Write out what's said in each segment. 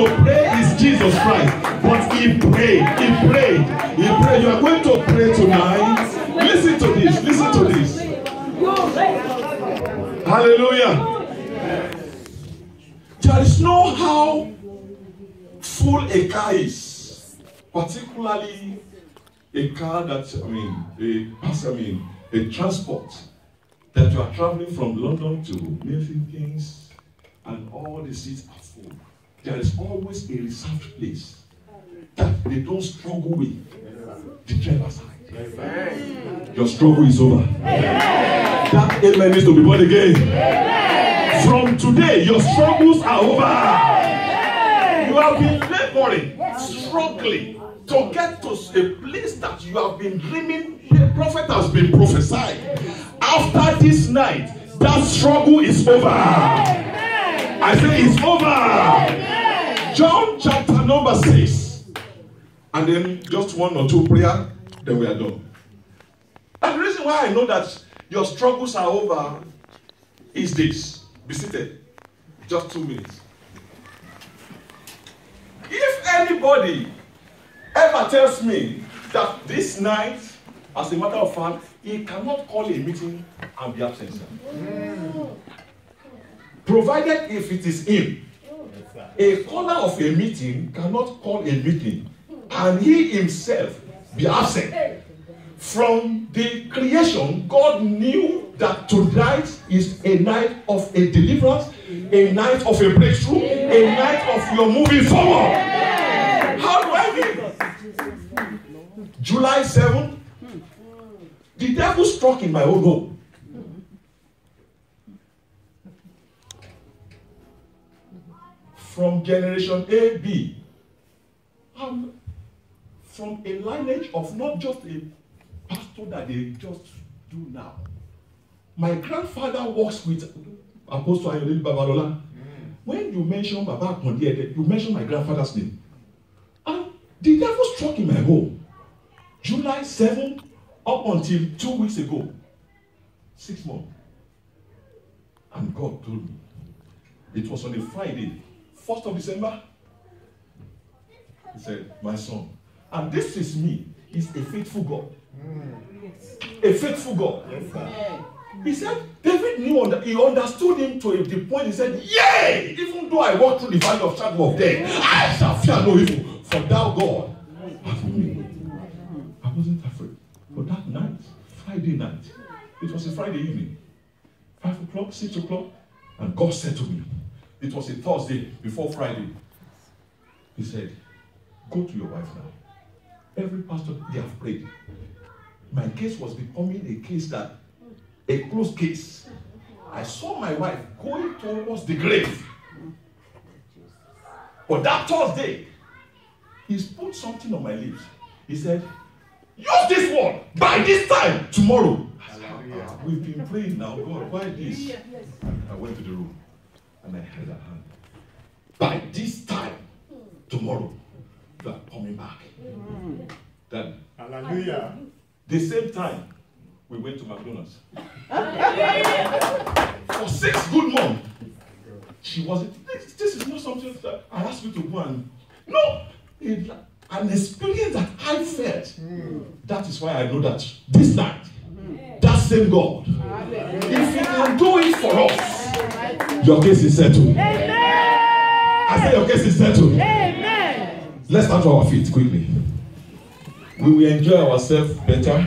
to pray is Jesus Christ. But he prayed. He prayed. He prayed. You are going to pray tonight. Listen to this. Listen to this. Hallelujah. There is no how full a car is, particularly a car that, a transport that you are traveling from London to Milton Keynes and all the seats are full. There is always a reserved place that they don't struggle with the driver side. Your struggle is over. That amen needs to be born again. From today, your struggles are over. You have been laboring, struggling to get to a place that you have been dreaming. The prophet has been prophesied. After this night, that struggle is over. I say it's over. John chapter number 6. And then just one or two prayer, then we are done. And the reason why I know that your struggles are over is this. Be seated. Just 2 minutes. If anybody ever tells me that this night, as a matter of fact, he cannot call a meeting and be absent. Provided if it is him, a caller of a meeting cannot call a meeting and he himself be absent. From the creation, God knew that tonight is a night of a deliverance, a night of a breakthrough, a night of your moving forward. How do I mean? July 7th, the devil struck in my own home. From generation A, B, from a lineage of not just a pastor that they just do now. My grandfather works with Apostle Ayodele Babalola. When you mention Baba Kondiede, you mention my grandfather's name. And the devil struck in my home. July 7th up until 2 weeks ago. 6 months. And God told me. It was on a Friday, 1st of December. He said, my son, and this is me, he's a faithful God. A faithful God. Yes, sir. He said, David knew, he understood him to the point, he said, yea, even though I walk through the valley of shadow of death, I shall fear no evil, for thou God art with me. I wasn't afraid. But that night, Friday night, it was a Friday evening, 5 o'clock, 6 o'clock, and God said to me, it was a Thursday before Friday. He said, go to your wife now. Every pastor, they have prayed. My case was becoming a case that, a closed case. I saw my wife going towards the grave. But that Thursday, he's put something on my lips. He said, use this one by this time tomorrow. We've been praying now, God, why this? I went to the room and I held her hand. By this time tomorrow, you are coming back. Then, hallelujah. The same time, we went to McDonald's. For 6 good months, she wasn't. This is not something that I asked you to go and. No! An experience that I felt. That is why I know that this night, that same God, if He can do it for us, your case is settled. Amen. I said your case is settled. Amen. Let's stand to our feet quickly. We will enjoy ourselves better.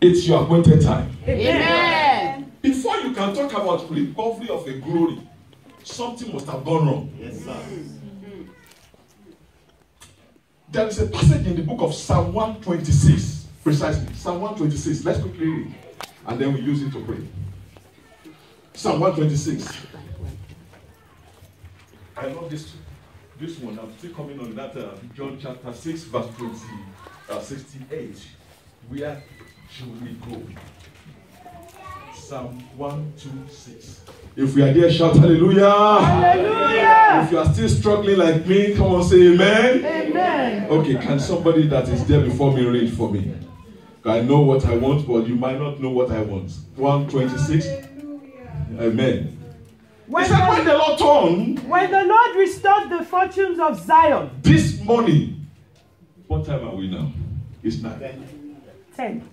It's your appointed time. Amen. Before you can talk about recovery of a glory, something must have gone wrong. Yes, sir. There is a passage in the book of Psalm 126, precisely. Psalm 126. Let's quickly read it, and then we use it to pray. Psalm 126. I love this one. I'm still coming on that John chapter 6, verse 68. Where should we go? Psalm 126. If we are there, shout hallelujah. Hallelujah. If you are still struggling like me, come on, say amen. Amen. Okay, can somebody that is there before me read for me? I know what I want, but you might not know what I want. 126. Amen. He said, when the Lord turned. When the Lord restored the fortunes of Zion. This morning, what time are we now? It's 9. 10.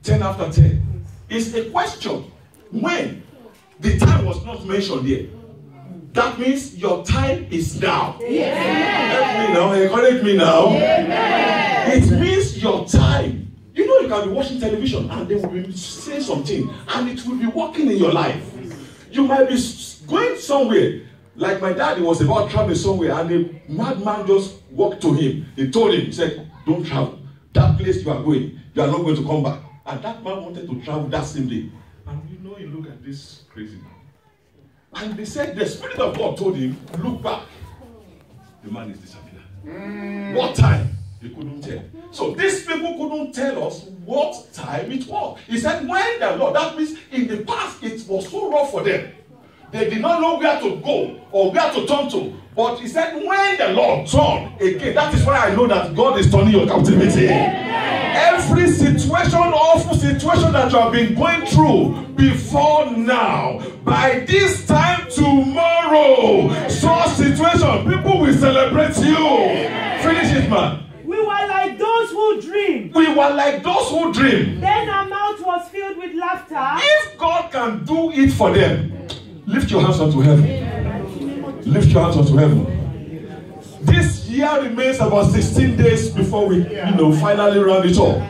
10 after 10. It's a question. When? The time was not mentioned here. That means your time is now. Yes. Help me now, encourage me now. Yes. It means your time. You know, you can be watching television and they will be saying something and it will be working in your life. You might be going somewhere. Like my daddy was about traveling somewhere and a madman just walked to him. He told him, he said, don't travel. That place you are going, you are not going to come back. And that man wanted to travel that same day. And you know, you look at this crazy man. And they said the Spirit of God told him, look back. The man is disappeared. What time? They couldn't tell. So these people couldn't tell us what time it was. He said, when the Lord, that means in the past it was so rough for them. They did not know where to go or where to turn to. But he said, when the Lord turned again, that is why I know that God is turning your captivity. Every situation, awful situation that you have been going through before now, by this time tomorrow, such situation, people will celebrate you. Finish it, man. We were like those who dream. We were like those who dream. Then our mouth was filled with laughter. If God can do it for them, lift your hands unto heaven. Lift your hands unto heaven. This year remains about 16 days before we, finally round it all.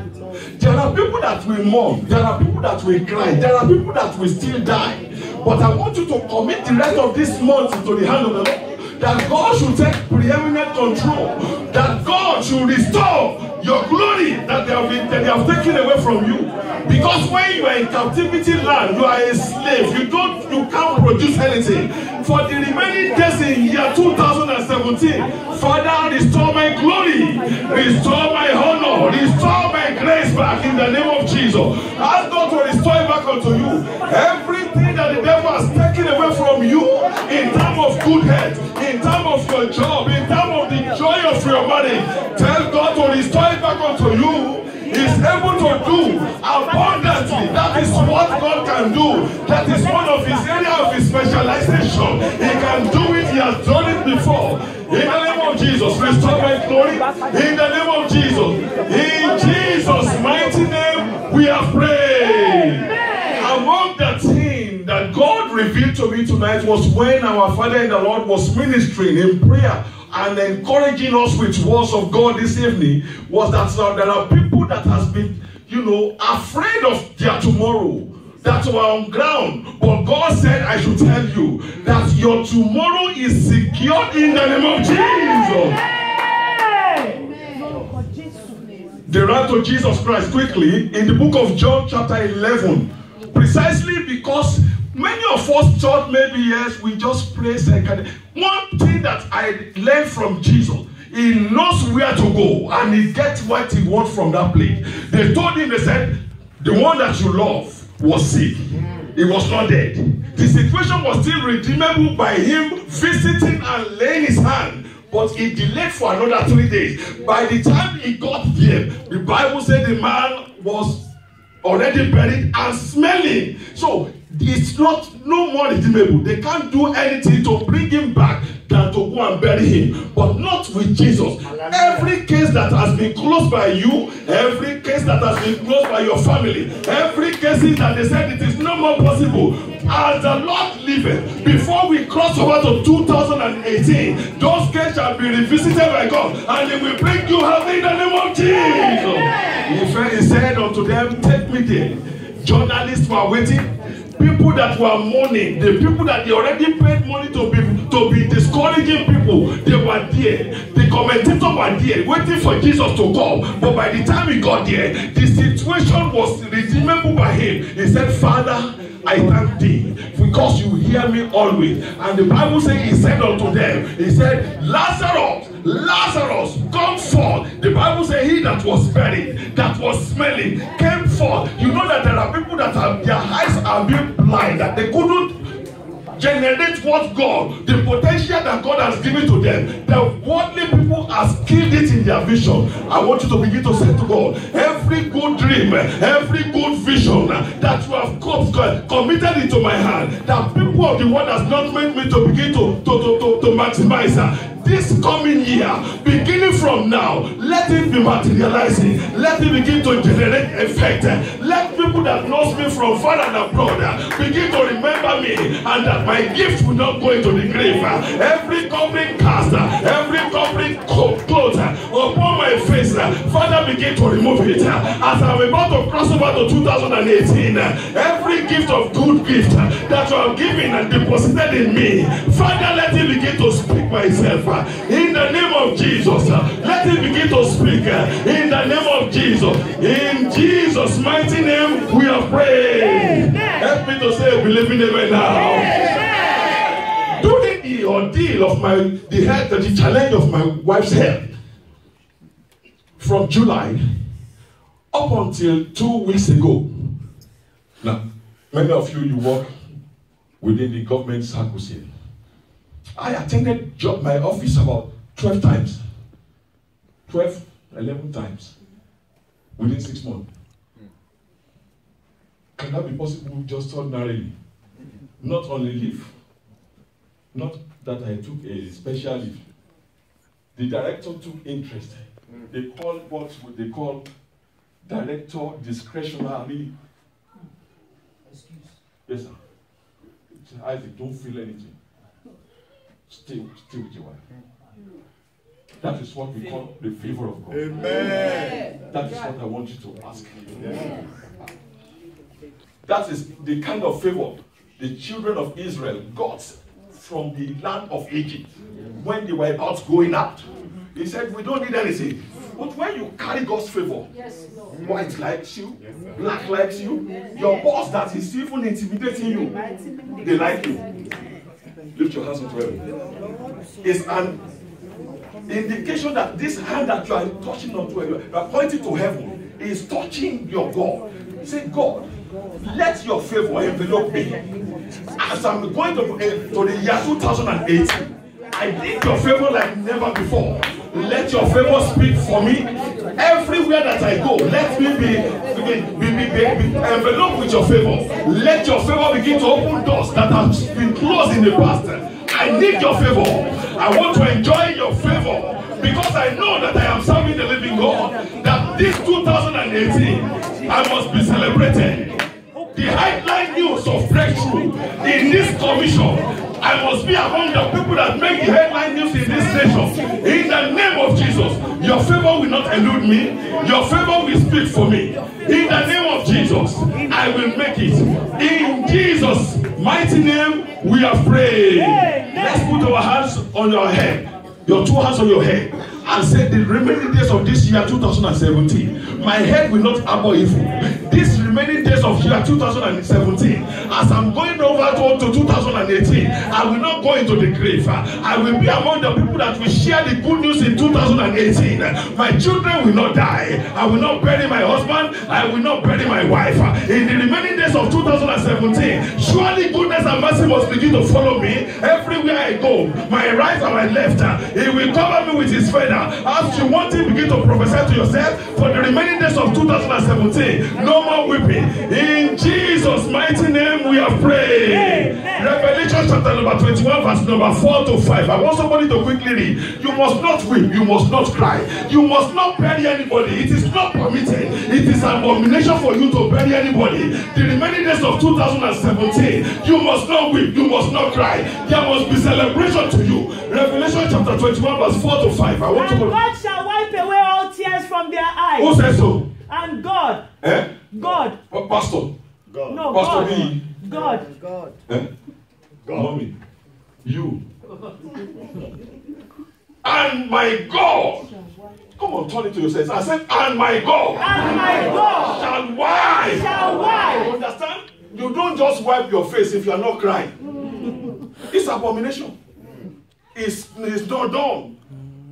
There are people that will mourn. There are people that will cry. There are people that will still die. But I want you to commit the rest of this month into the hand of the Lord. That God should take preeminent control. That God should restore your glory that they have taken away from you. Because when you are in captivity land, you are a slave. You can't produce anything. For the remaining days in year 2017, Father, restore my glory, restore my honor, restore my grace back in the name of Jesus. Ask God to restore it back unto you. Everything that the devil has taken away from you in terms of good health, in terms of your job, in terms of the joy of your money, tell God to restore it back unto you. He's able to do abundantly. That is what God can do. That is one of his area of his specialization. He can do it. He has done it before. In the name of Jesus, restore my glory. In the name of Jesus. In Jesus' mighty name, we are praying. Among the things that God revealed to me tonight was when our Father in the Lord was ministering in prayer and encouraging us with words of God this evening, was that there are people that has been, afraid of their tomorrow, that were on ground. But God said, I should tell you that your tomorrow is secured in the name of Jesus. They ran to Jesus Christ quickly in the book of John chapter 11, precisely because many of us thought maybe, yes, we just pray second. One thing that I learned from Jesus, he knows where to go and he gets what he wants from that place. They told him, they said, the one that you love was sick. He was not dead. The situation was still redeemable by him visiting and laying his hand. But he delayed for another 3 days. By the time he got there, the Bible said the man was already buried and smelling. So it's no more redeemable. They can't do anything to bring him back than to go and bury him. But not with Jesus. Every case that has been closed by you, every case that has been closed by your family, every case that they said it is no more possible, as the Lord liveth, before we cross over to 2018, those cases shall be revisited by God and they will bring you heaven in the name of Jesus. He said unto them, take me there. Journalists were waiting. People that were mourning, the people that they already paid money to be discouraging people, they were there. The commentators were there waiting for Jesus to come. But by the time he got there, the situation was redeemable by him. He said, Father, I thank thee because you hear me always. And the Bible says, he said unto them, he said, Lazarus, come forth. The Bible says he that was buried, that was smelling, came forth. You know that there are people that have their eyes are being blind, that they couldn't generate what God, the potential that God has given to them. The worldly people has killed it in their vision. I want you to begin to say to God, every good dream, every good vision that you have committed into my hand, that people of the world has not made me to begin to maximize. This coming year, beginning from now, let it be materializing. Let it begin to generate effect. Let people that knows me from far and abroad begin to remember me, and that my gift will not go into the grave. Every covering cast, every covering cloth upon my face, Father, begin to remove it. As I'm about to cross over to 2018, every gift of good gift that you have given and deposited in me, Father, let it begin to speak myself. In the name of Jesus, let it begin to speak. In the name of Jesus, in Jesus' mighty name, we are praying. Help me to say, believing amen now. During the ordeal of the challenge of my wife's health, from July up until 2 weeks ago. Now, many of you work within the government circles here. I attended my office about 12 times. 11 times within 6 months. Can that be possible just ordinarily? Not only leave. Not that I took a special leave. The director took interest. They call what they call director discretionary. Excuse. Yes, sir. Isaac, don't feel anything. Stay with your wife. That is what we call the favor of God. Amen. That is what I want you to ask. Yeah. That is the kind of favor the children of Israel got from the land of Egypt when they were about going out. He said, we don't need anything. But when you carry God's favor, white likes you, black likes you, your boss that is even intimidating you, they like you. Lift your hands up to heaven. It's an indication that this hand that you are touching onto, you are pointing to heaven, is touching your God. Say, God, let your favor envelop me. As I'm going to the year 2018, I need your favor like never before. Let your favor speak for me. Everywhere that I go, let me be enveloped with your favor. Let your favor begin to open doors that have been closed in the past. I need your favor. I want to enjoy your favor because I know that I am serving the living God. That this 2018, I must be celebrated. The headline news of breakthrough in this commission, I must be among the people that make the headline news in this nation. In the name of Jesus, your favor will not elude me. Your favor will speak for me. In the name of Jesus, I will make it. In Jesus' mighty name, we are praying. Let's put our hands on your head. Your two hands on your head. And say, the remaining days of this year 2017, my head will not harbor evil. These remaining days of year 2017, as I'm going over to 2018, I will not go into the grave. I will be among the people that will share the good news in 2018. My children will not die. I will not bury my husband. I will not bury my wife. In the remaining days of 2017, surely goodness and mercy must begin to follow me everywhere I go. My right and my left, he will cover me with his feather. As you want to begin to prophesy to yourself for the remaining days of 2017, no more weeping. In Jesus' mighty name we have prayed. Revelation chapter number 21 verse number 4 to 5. I want somebody to quickly read. You must not weep, you must not cry, you must not bury anybody. It is not permitted. It is an abomination for you to bury anybody. The remaining days of 2017, you must not weep, you must not cry. There must be celebration to you. Revelation chapter 21 verse 4 to 5. I want and God shall wipe away all tears from their eyes. Who says so? And God. God. Pastor. God. No, Pastor God. me. God. God. Mommy. You. And my God. Come on, turn it to yourself. I said, and my God. And my God. Shall wipe. Shall wipe. You understand? You don't just wipe your face if you are not crying. It's abomination. It's not done.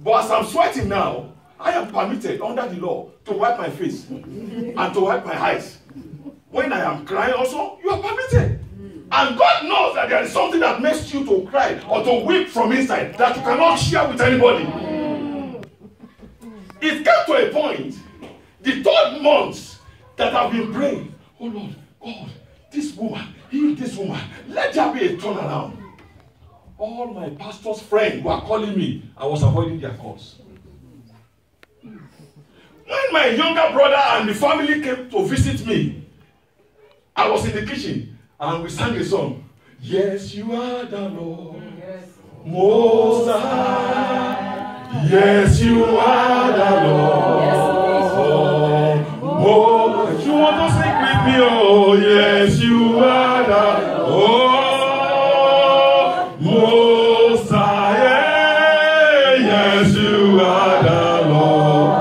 But as I'm sweating now, I am permitted under the law to wipe my face and to wipe my eyes. When I am crying also, you are permitted. And God knows that that there is something that makes you to cry or to weep from inside that you cannot share with anybody. It came to a point, the 3rd month, that I've been praying, oh Lord, God, this woman, heal this woman, let there be a turnaround. All my pastor's friends were calling me. I was avoiding their calls. When my younger brother and the family came to visit me, I was in the kitchen and we sang a song. Yes, you are the Lord, Most High. Yes, you are the Lord, Most. You want to sing with me? Oh, yes, you are the Lord, Most High. Yes, you are the Lord,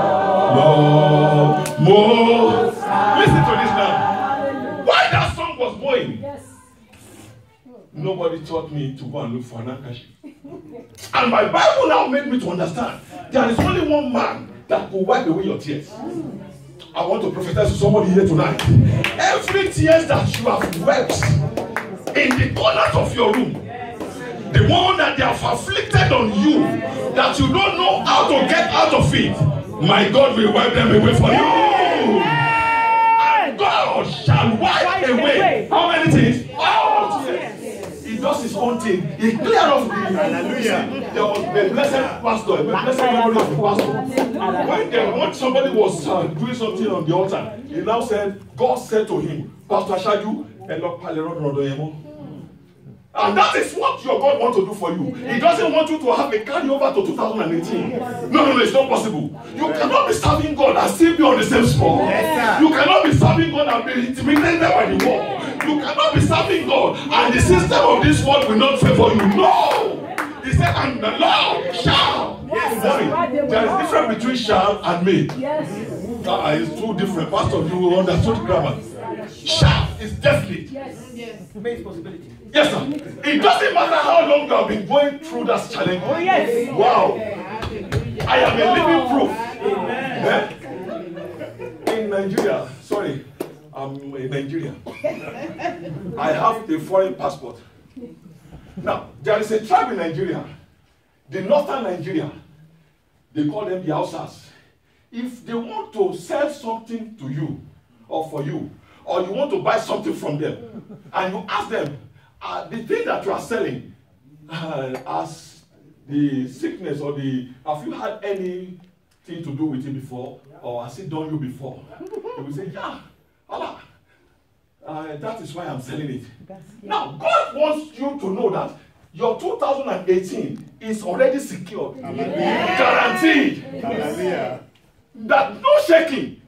Most. Listen to this now. Why that song was going? Nobody taught me to go and look for an handkerchief. And my Bible now made me to understand there is only one man that will wipe away your tears. I want to prophesy to somebody here tonight. Every tears that you have wept in the corners of your room, the one that they have afflicted on you, that you don't know how to get out of it, my God will wipe them away for you. And God shall wipe away how many things? All tears. He does his own thing. He cleared off the hallelujah. There was the blessed pastor, the blessed memory of the pastor. When somebody was doing something on the altar, he now said, God said to him, Pastor Ashaju, and that is what your God wants to do for you. He doesn't want you to have a carryover to 2018. No, it's not possible. You cannot be serving God and still be on the same spot. Yes, you cannot be serving God and be intimidated by the war. You cannot be serving God and the system of this world will not favor you. No! He said, and the Lord shall. Yes, sorry. There is difference between shall and may. Yes. It's two different. Pastor, you understood grammar. Shall is definite. Yes. May is possibility. Yes, sir. It doesn't matter how long you have been going through that challenge. Oh, yes. Wow. I am a living proof. In Nigeria, sorry, I'm in Nigeria. I have a foreign passport. Now, there is a tribe in Nigeria, the northern Nigeria. They call them the Hausas. If they want to sell something to you, or for you, or you want to buy something from them, and you ask them, the thing that you are selling, as the sickness or the, have you had anything to do with it before, or has it done you before? They will say, yeah, Allah, that is why I'm selling it. Now, God wants you to know that your 2018 is already secured, guaranteed, that no shaking.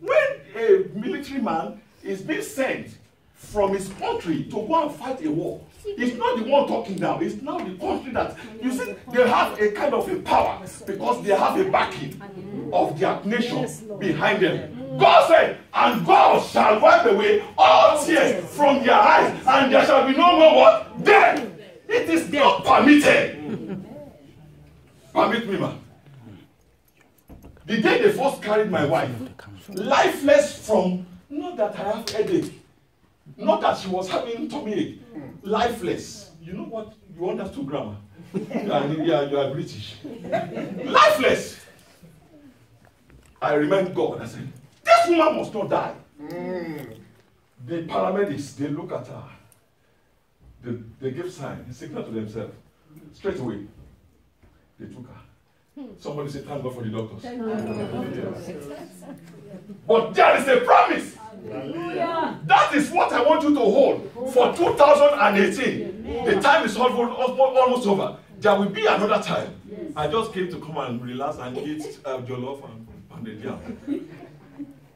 When a military man is being sent from his country to go and fight a war, it's not the one talking now, it's now the country that, you see, they have a kind of a power because they have a backing of their nation behind them. God said, and God shall wipe away all tears from their eyes, and there shall be no more what? Death. It is not permitted. Permit me, man. The day they first carried my wife, lifeless from, not that I have headache, not that she was having tummy ache, lifeless. You know what? You understood grammar. Yeah, you are British. Lifeless. I remind God, I said, this woman must not die. The paramedics, they look at her. They give sign, signal to themselves. Straight away, they took her. Somebody say, thank God for the doctors. But there is a promise. That is what I want you to hold for 2018. The time is almost over. There will be another time. I just came to come and relax and eat jollof and the yam.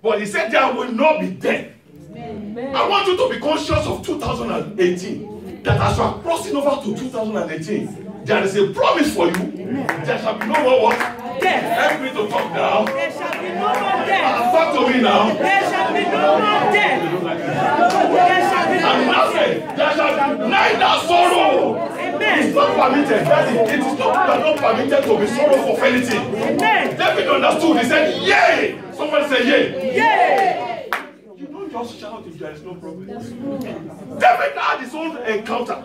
But he said there will not be death. I want you to be conscious of 2018. That as you are crossing over to 2018, there is a promise for you. There shall be no more what? Death. Help me to talk now. There shall be no more death. Talk to me now. There shall be no more death. There shall be no more death. There shall be neither sorrow. Amen. It's not permitted. It is not permitted to be sorrowful for anything. Amen. David understood. He said, yea. Somebody say, yea. Yea. You don't Don't just shout if there is no problem. David had his own encounter.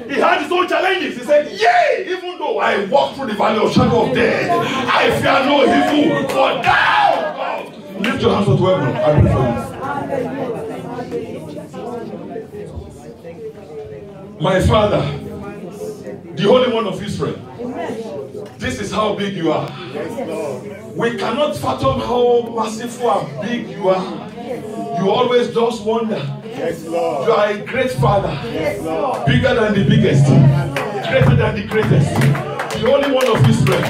He had his own challenges. He said, yea, even though I walk through the valley of shadow of death, I fear no evil, for thou, God. Lift your hands up to heaven. I pray for you. My Father, the Holy One of Israel, this is how big you are. We cannot fathom how merciful and big you are. You always just wonder. You are a great Father. Bigger than the biggest. Greater than the greatest. The Holy One of Israel.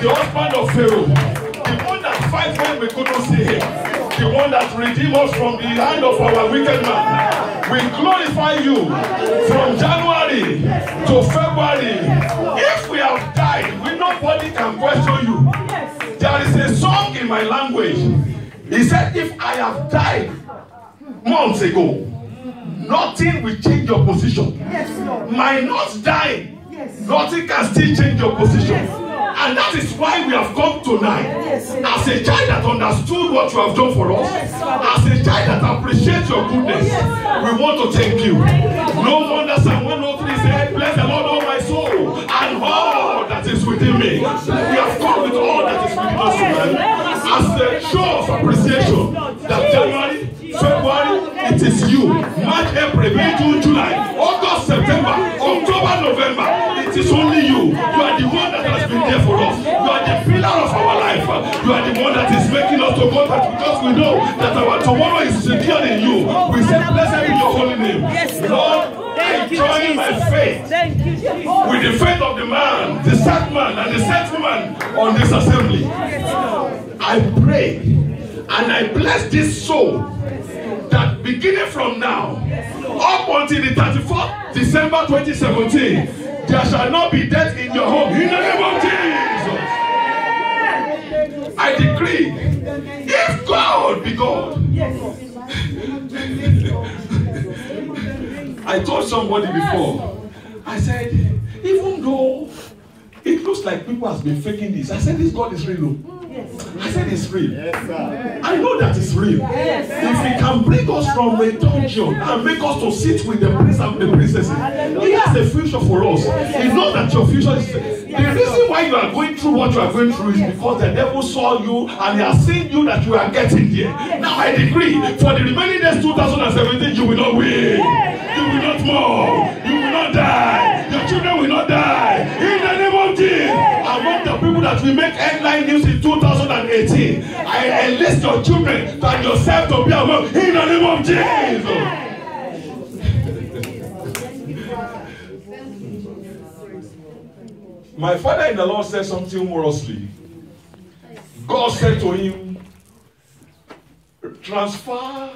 The husband of Pharaoh. The one that fights when we couldn't see him. The one that redeemed us from the hand of our wicked man. We glorify you from January to February. If we have died, nobody can question you. There is a song in my language. He said, if I have died months ago, nothing will change your position. My not dying, nothing can still change your position. And that is why we have come tonight. As a child that understood what you have done for us, as a child that appreciates your goodness, we want to thank you. No wonder Psalm 103 said, bless the Lord, all my soul, and all that is within me. We have come with all that is within us tonight as a show of appreciation that January, February, it is you. March, April, May, June, July, August, September, October, November, it is only you. You are the one that has been there for us. You are the pillar of our life. You are the one that is making us to go that because we know that our tomorrow is secured in you. We say, blessed be your holy name. Lord, I join my faith with the faith of the man, the sad man, and the set woman on this assembly. I pray and I bless this soul that beginning from now up until the 34th December 2017, there shall not be death in your home. In the name of Jesus, I decree, if God be God. I told somebody before, I said, even though it looks like people have been faking this, I said, this God is real. I said it's real. I know that it's real. If He can bring us from a dungeon and make us to sit with the prince and the princesses, He has a future for us. He knows that your future is. The reason why you are going through what you are going through is because the devil saw you and he has seen you that you are getting there. Now I decree, for the remaining days 2017, you will not win. You will not mourn. You will not die. Your children will not die. In the name of Jesus. Among the people that will make headline news in 2018, I enlist your children and yourself to be among. In the name of Jesus. My father in the Lord said something humorously. God said to him, transfer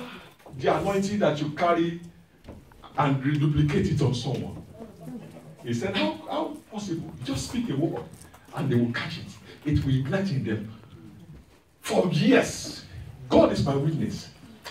the anointing that you carry and reduplicate it on someone. He said, how possible? Just speak a word and they will catch it. It will ignite in them. For years, God is my witness.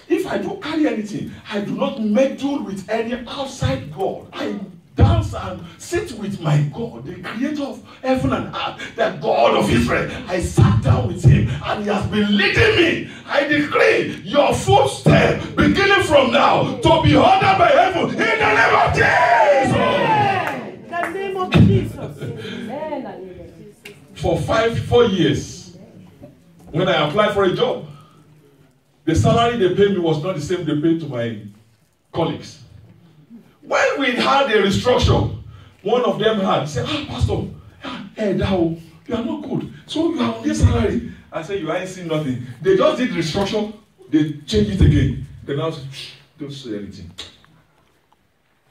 If I don't carry anything, I do not meddle with any outside God. I dance and sit with my God, the creator of heaven and earth, the God of Israel. I sat down with him and he has been leading me. I decree your footsteps, beginning from now, to be ordered by heaven in the name of Jesus. The name of Jesus. For 4 years, when I applied for a job, the salary they paid me was not the same they paid to my colleagues. When we had a restructure, one of them had said, Pastor, hey, now you are not good. So you are on this salary. I said, you ain't seen nothing. They just did restructure, they changed it again. They now say, don't say anything.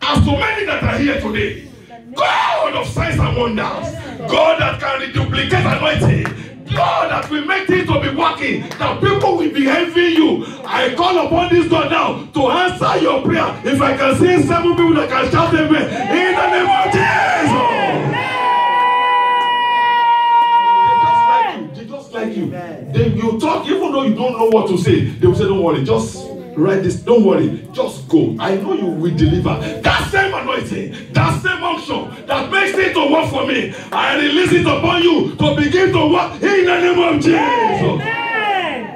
As to many that are here today, God of signs and wonders, God that can reduplicate anointing, God that will make things to be working, that people will be envying you. I call upon this God now to answer your prayer. If I can see 7 people that can shout amen in the name of Jesus. They just like you. Then you talk, even though you don't know what to say, they will say, don't worry, just write this, don't worry, just go. I know you will deliver. That same anointing, that same unction that makes it to work for me, I release it upon you to begin to work in the name of Jesus.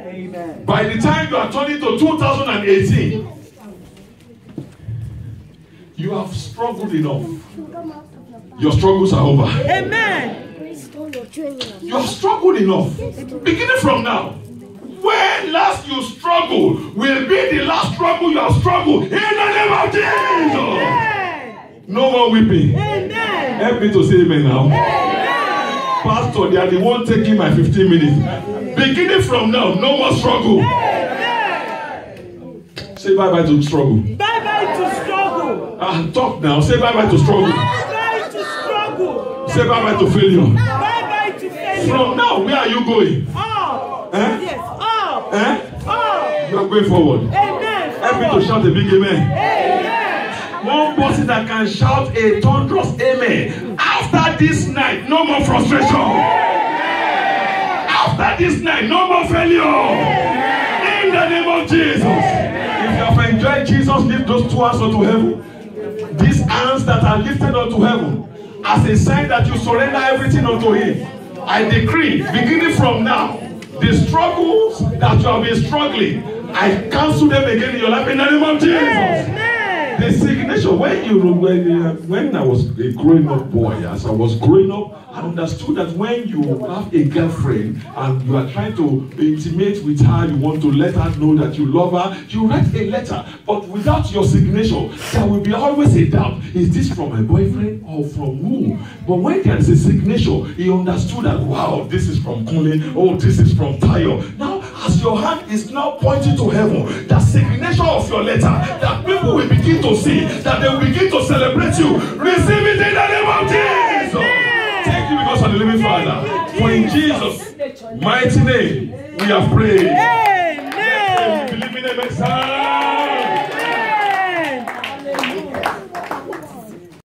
Amen. By the time you are turning to 2018, you have struggled enough. Your struggles are over. Amen. You have struggled enough. Beginning from now, when last you struggled will be the last struggle you have struggled. In the name of Jesus. Amen. No more weeping. Amen. Help me to say amen now. Amen. Pastor, they are the one taking my 15 minutes. Beginning from now, no more struggle. Amen. Say bye-bye to struggle. Bye-bye to struggle. Talk now. Say bye-bye to struggle. Bye-bye to struggle. Say bye-bye to failure. Bye-bye to failure. From now, where are you going? Up. Eh? Yes, up. Eh? Up. You are going forward. Amen. Help me to shout a big amen. Amen. One person that can shout a thunderous amen. After this night, no more frustration. After this night, no more failure. In the name of Jesus. If you have enjoyed Jesus, lift those two hands unto heaven. These hands that are lifted unto heaven as a sign that you surrender everything unto Him. I decree, beginning from now, the struggles that you have been struggling, I cancel them again in your life in the name of Jesus. Amen. The signature, when I was a growing up boy, as I was growing up, I understood that when you have a girlfriend and you are trying to intimate with her, you want to let her know that you love her, you write a letter, but without your signature, there will be always a doubt. Is this from my boyfriend or from who? But when there is a signature, he understood that, wow, this is from Kunle, oh, this is from Tayo. Now, as your hand is now pointing to heaven, the signature of your letter, that people will begin to see, that they will begin to celebrate you. Receive it in the name of Jesus. Thank you because of the living Father. For in Jesus' mighty name, we have prayed. Amen. Believe in the Messiah.